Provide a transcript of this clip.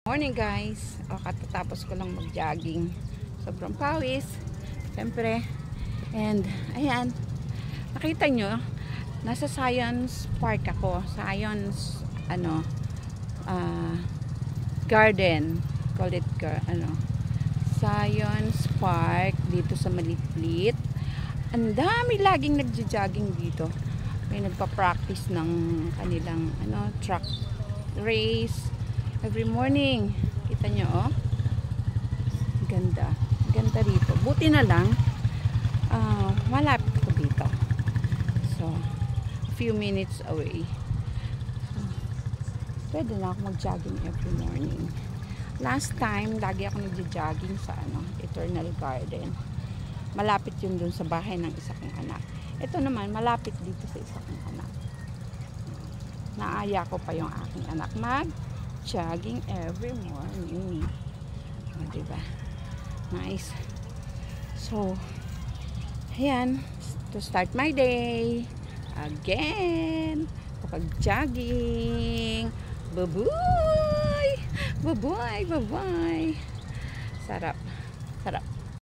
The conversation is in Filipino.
Morning guys, katatapos ko lang mag-jogging, sobrang pawis siyempre, and ayan, nakita nyo nasa Science Park ako, Science Garden, call it Science Park dito sa Malitlit. Ang dami laging nagja-jogging dito, may nagpa-practice ng kanilang track race every morning. Kita nyo, oh. Ganda. Ganda rito. Buti na lang, malapit ko dito. So, few minutes away. So, pwede na ako mag-jogging every morning. Last time, lagi ako nag-jogging sa Eternal Garden. Malapit yun dun sa bahay ng isa kong anak. Ito naman, malapit dito sa isa kong anak. Naaya ko pa yung aking anak jogging every morning. Diba? Nice. So, ayan, to start my day again, kapag jogging. Bye-bye! Bye-bye! Bye-bye! Sarap. Sarap.